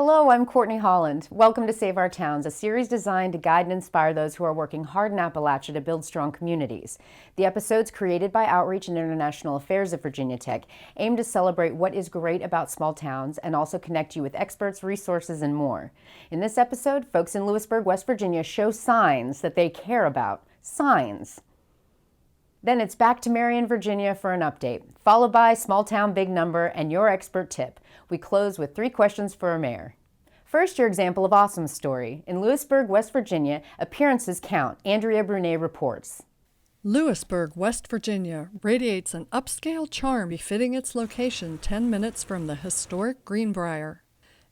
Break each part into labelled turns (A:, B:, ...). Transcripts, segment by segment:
A: Hello, I'm Courtney Holland. Welcome to Save Our Towns, a series designed to guide and inspire those who are working hard in Appalachia to build strong communities. The episodes, created by Outreach and International Affairs of Virginia Tech, aim to celebrate what is great about small towns and also connect you with experts, resources, and more. In this episode, folks in Lewisburg, West Virginia show signs that they care about. Signs. Then it's back to Marion, Virginia for an update, followed by Small Town Big Number and your expert tip. We close with 3 questions for a mayor. First, your example of awesome story. In Lewisburg, West Virginia, appearances count. Andrea Brunet reports.
B: Lewisburg, West Virginia radiates an upscale charm befitting its location 10 minutes from the historic Greenbrier.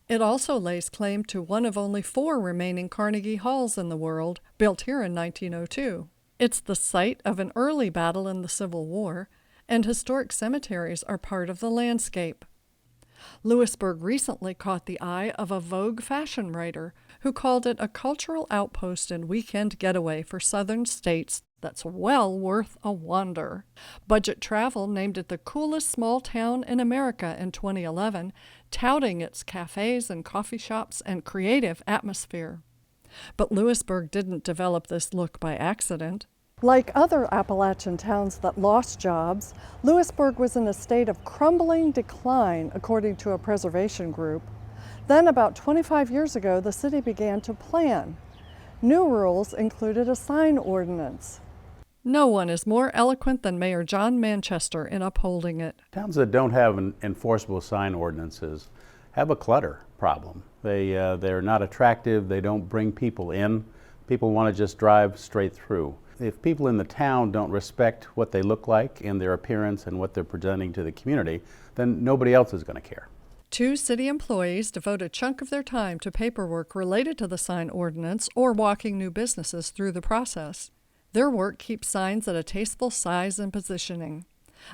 B: It also lays claim to one of only 4 remaining Carnegie Halls in the world, built here in 1902. It's the site of an early battle in the Civil War, and historic cemeteries are part of the landscape. Lewisburg recently caught the eye of a Vogue fashion writer who called it a cultural outpost and weekend getaway for southern states that's well worth a wander. Budget Travel named it the coolest small town in America in 2011, touting its cafes and coffee shops and creative atmosphere. But Lewisburg didn't develop this look by accident. Like other Appalachian towns that lost jobs, Lewisburg was in a state of crumbling decline, according to a preservation group. Then, about 25 years ago, the city began to plan. New rules included a sign ordinance. No one is more eloquent than Mayor John Manchester in upholding it.
C: Towns that don't have enforceable sign ordinances have a clutter problem. They're not attractive, they don't bring people in. People want to just drive straight through. If people in the town don't respect what they look like and their appearance and what they're presenting to the community, then nobody else is going to care.
B: 2 city employees devote a chunk of their time to paperwork related to the sign ordinance or walking new businesses through the process. Their work keeps signs at a tasteful size and positioning.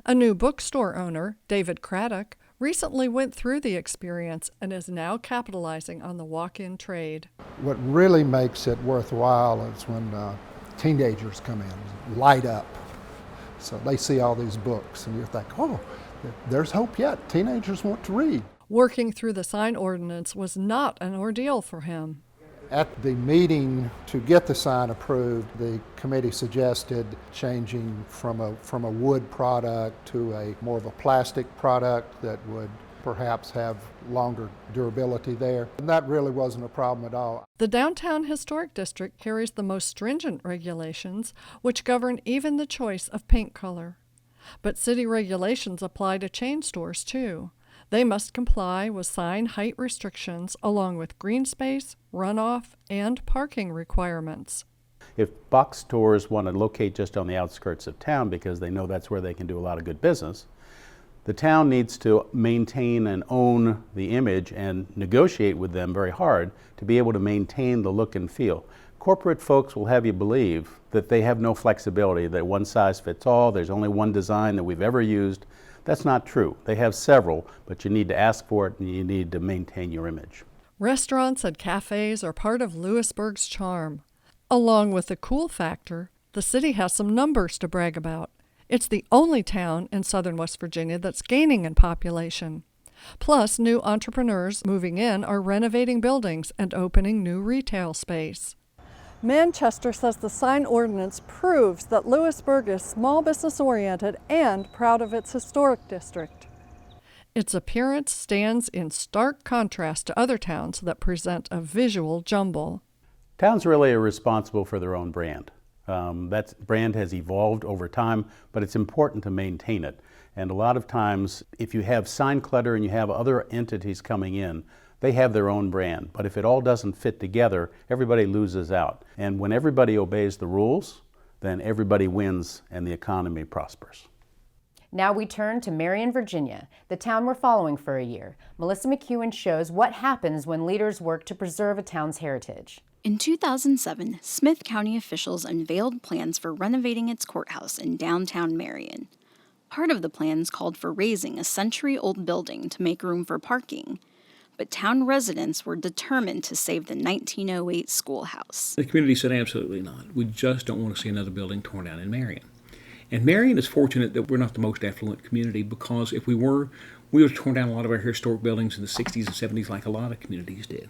B: A new bookstore owner, David Craddock, recently went through the experience and is now capitalizing on the walk-in trade.
D: What really makes it worthwhile is when teenagers come in, light up. So they see all these books and you think, oh, there's hope yet. Teenagers want to read.
B: Working through the sign ordinance was not an ordeal for him.
D: At the meeting to get the sign approved, the committee suggested changing from a wood product to a more of a plastic product that would perhaps have longer durability there. And that really wasn't a problem at all.
B: The Downtown Historic District carries the most stringent regulations, which govern even the choice of paint color. But city regulations apply to chain stores too. They must comply with sign height restrictions along with green space, runoff, and parking requirements.
C: If box stores want to locate just on the outskirts of town because they know that's where they can do a lot of good business, the town needs to maintain and own the image and negotiate with them very hard to be able to maintain the look and feel. Corporate folks will have you believe that they have no flexibility, that one size fits all, there's only one design that we've ever used. That's not true. They have several, but you need to ask for it and you need to maintain your image.
B: Restaurants and cafes are part of Lewisburg's charm. Along with the cool factor, the city has some numbers to brag about. It's the only town in southern West Virginia that's gaining in population. Plus, new entrepreneurs moving in are renovating buildings and opening new retail space. Manchester says the sign ordinance proves that Lewisburg is small business oriented and proud of its historic district. Its appearance stands in stark contrast to other towns that present a visual jumble.
C: Towns really are responsible for their own brand. That brand has evolved over time, but it's important to maintain it. And a lot of times, if you have sign clutter and you have other entities coming in, they have their own brand. But if it all doesn't fit together, everybody loses out. And when everybody obeys the rules, then everybody wins and the economy prospers.
A: Now we turn to Marion, Virginia, the town we're following for a year. Melissa McEwen shows what happens when leaders work to preserve a town's heritage.
E: In 2007, Smith County officials unveiled plans for renovating its courthouse in downtown Marion. Part of the plans called for razing a century-old building to make room for parking. But town residents were determined to save the 1908 schoolhouse.
F: The community said absolutely not. We just don't want to see another building torn down in Marion. And Marion is fortunate that we're not the most affluent community, because if we were, We would have torn down a lot of our historic buildings in the 60s and 70s like a lot of communities did.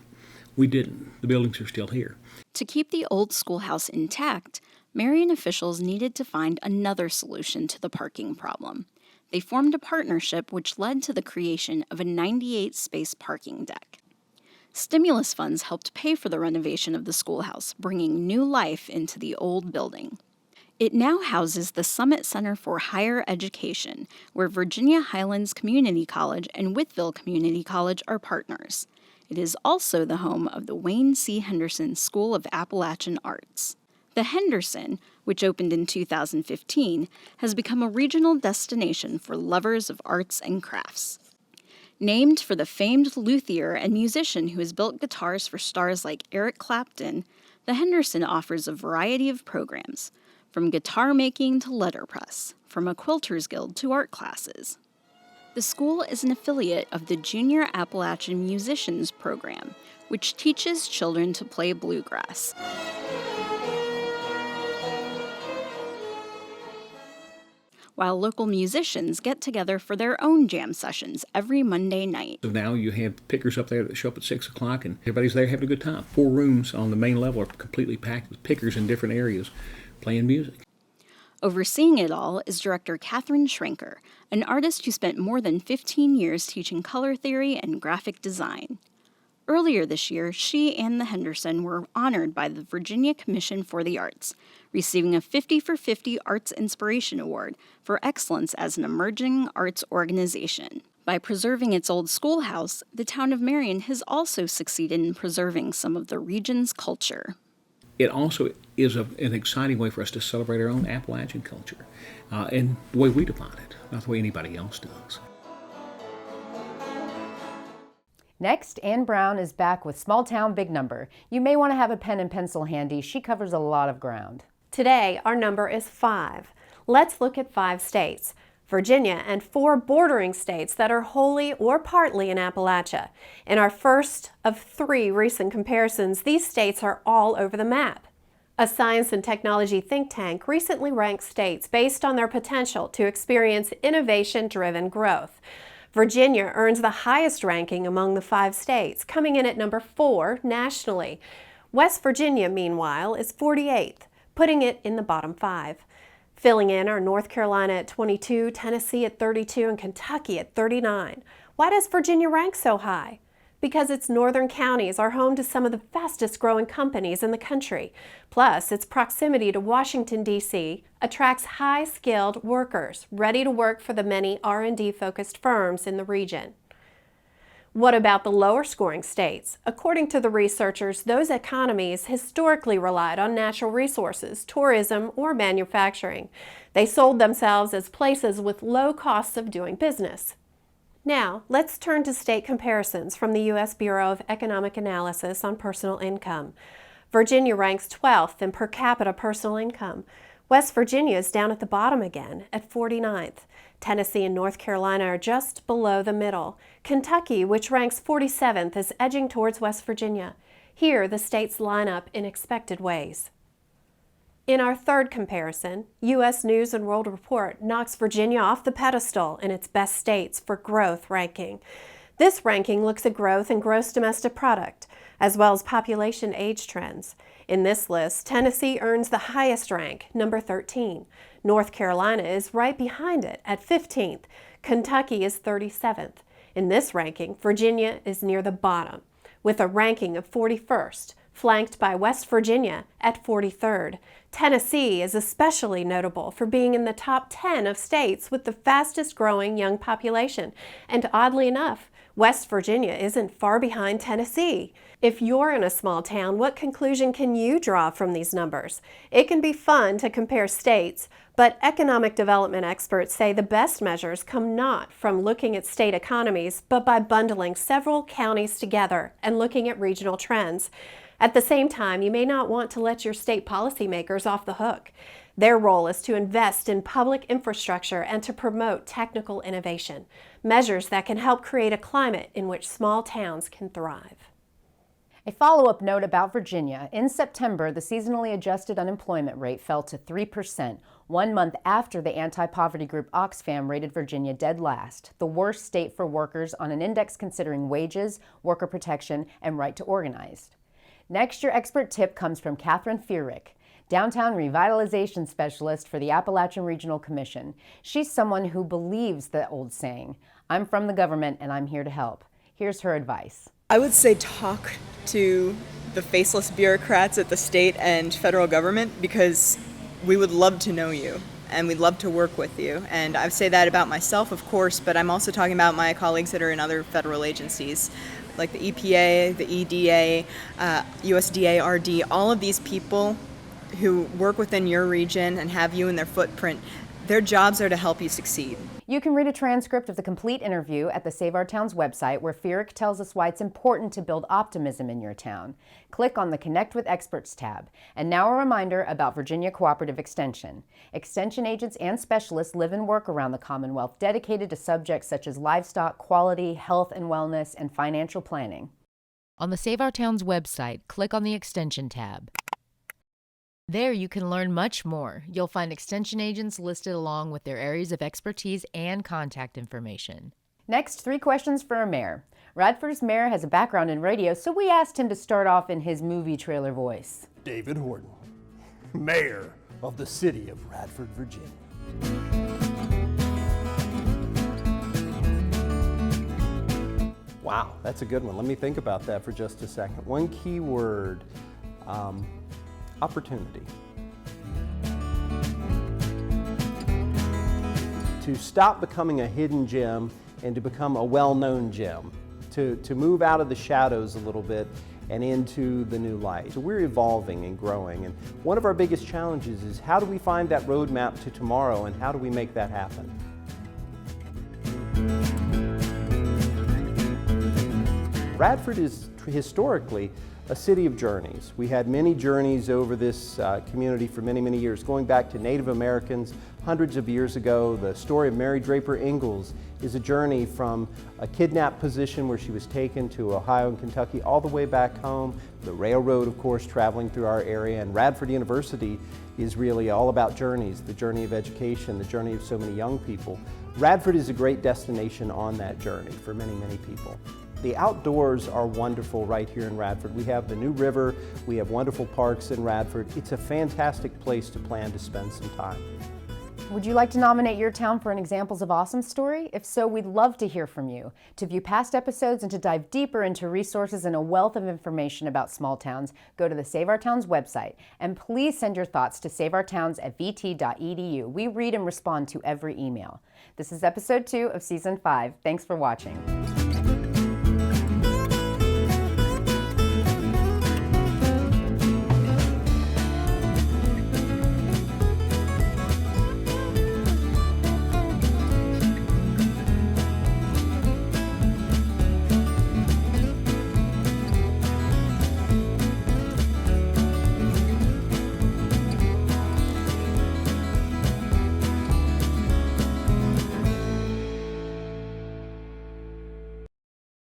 F: We didn't. The buildings are still here.
E: To keep the old schoolhouse intact, Marion officials needed to find another solution to the parking problem. They formed a partnership which led to the creation of a 98-space parking deck. Stimulus funds helped pay for the renovation of the schoolhouse, bringing new life into the old building. It now houses the Summit Center for Higher Education, where Virginia Highlands Community College and Whiteville Community College are partners. It is also the home of the Wayne C. Henderson School of Appalachian Arts. The Henderson, which opened in 2015, has become a regional destination for lovers of arts and crafts. Named for the famed luthier and musician who has built guitars for stars like Eric Clapton, the Henderson offers a variety of programs, from guitar making to letterpress, from a quilter's guild to art classes. The school is an affiliate of the Junior Appalachian Musicians Program, which teaches children to play bluegrass. While local musicians get together for their own jam sessions every Monday night.
F: So now you have pickers up there that show up at 6 o'clock and everybody's there having a good time. 4 rooms on the main level are completely packed with pickers in different areas playing music.
E: Overseeing it all is director Catherine Schrenker, an artist who spent more than 15 years teaching color theory and graphic design. Earlier this year, she and the Henderson were honored by the Virginia Commission for the Arts, receiving a 50 for 50 Arts Inspiration Award for excellence as an emerging arts organization. By preserving its old schoolhouse, the town of Marion has also succeeded in preserving some of the region's culture.
F: It also is an exciting way for us to celebrate our own Appalachian culture, and the way we define it, not the way anybody else does.
A: Next, Ann Brown is back with Small Town Big Number. You may want to have a pen and pencil handy. She covers a lot of ground.
G: Today, our number is 5. Let's look at 5 states, Virginia and 4 bordering states that are wholly or partly in Appalachia. In our first of 3 recent comparisons, these states are all over the map. A science and technology think tank recently ranked states based on their potential to experience innovation-driven growth. Virginia earns the highest ranking among the 5 states, coming in at number 4 nationally. West Virginia, meanwhile, is 48th, putting it in the bottom 5. Filling in are North Carolina at 22, Tennessee at 32, and Kentucky at 39. Why does Virginia rank so high? Because its northern counties are home to some of the fastest growing companies in the country. Plus, its proximity to Washington, D.C. attracts high-skilled workers ready to work for the many R&D-focused firms in the region. What about the lower scoring states? According to the researchers, those economies historically relied on natural resources, tourism, or manufacturing. They sold themselves as places with low costs of doing business. Now, let's turn to state comparisons from the U.S. Bureau of Economic Analysis on personal income. Virginia ranks 12th in per capita personal income. West Virginia is down at the bottom again, at 49th. Tennessee and North Carolina are just below the middle. Kentucky, which ranks 47th, is edging towards West Virginia. Here, the states line up in expected ways. In our third comparison, U.S. News & World Report knocks Virginia off the pedestal in its best states for growth ranking. This ranking looks at growth in gross domestic product, as well as population age trends. In this list, Tennessee earns the highest rank, number 13. North Carolina is right behind it at 15th. Kentucky is 37th. In this ranking, Virginia is near the bottom, with a ranking of 41st, flanked by West Virginia at 43rd. Tennessee is especially notable for being in the top 10 of states with the fastest growing young population, and oddly enough, West Virginia isn't far behind Tennessee. If you're in a small town, what conclusion can you draw from these numbers? It can be fun to compare states, but economic development experts say the best measures come not from looking at state economies, but by bundling several counties together and looking at regional trends. At the same time, you may not want to let your state policymakers off the hook. Their role is to invest in public infrastructure and to promote technical innovation, measures that can help create a climate in which small towns can thrive.
A: A follow-up note about Virginia. In September, the seasonally adjusted unemployment rate fell to 3%, 1 month after the anti-poverty group Oxfam rated Virginia dead last, the worst state for workers on an index considering wages, worker protection, and right to organize. Next, your expert tip comes from Catherine Feerick, Downtown Revitalization Specialist for the Appalachian Regional Commission. She's someone who believes the old saying, "I'm from the government and I'm here to help." Here's her advice.
H: I would say talk to the faceless bureaucrats at the state and federal government, because we would love to know you and we'd love to work with you. And I say that about myself, of course, but I'm also talking about my colleagues that are in other federal agencies like the EPA, the EDA, USDA, RD, all of these people who work within your region and have you in their footprint. Their jobs are to help you succeed.
A: You can read a transcript of the complete interview at the Save Our Towns website, where Feerick tells us why it's important to build optimism in your town. Click on the Connect with Experts tab. And now a reminder about Virginia Cooperative Extension. Extension agents and specialists live and work around the Commonwealth, dedicated to subjects such as livestock, quality, health and wellness, and financial planning. On the Save Our Towns website, click on the Extension tab. There you can learn much more. You'll find extension agents listed along with their areas of expertise and contact information. Next, 3 questions for a mayor. Radford's mayor has a background in radio, so we asked him to start off in his movie trailer voice.
I: David Horton, mayor of the city of Radford, Virginia. Wow, that's a good one. Let me think about that for just a second. One key word. Opportunity. To stop becoming a hidden gem and to become a well-known gem. To move out of the shadows a little bit and into the new light. So we're evolving and growing, and one of our biggest challenges is how do we find that roadmap to tomorrow and how do we make that happen? Radford is historically a city of journeys. We had many journeys over this community for many, many years, going back to Native Americans hundreds of years ago. The story of Mary Draper Ingalls is a journey from a kidnapped position where she was taken to Ohio and Kentucky all the way back home. The railroad, of course, traveling through our area, and Radford University is really all about journeys, the journey of education, the journey of so many young people. Radford is a great destination on that journey for many, many people. The outdoors are wonderful right here in Radford. We have the new river, we have wonderful parks in Radford. It's a fantastic place to plan to spend some time.
A: Would you like to nominate your town for an Examples of Awesome story? If so, we'd love to hear from you. To view past episodes and to dive deeper into resources and a wealth of information about small towns, go to the Save Our Towns website. And please send your thoughts to saveourtowns@vt.edu. We read and respond to every email. This is episode 2 of season 5. Thanks for watching.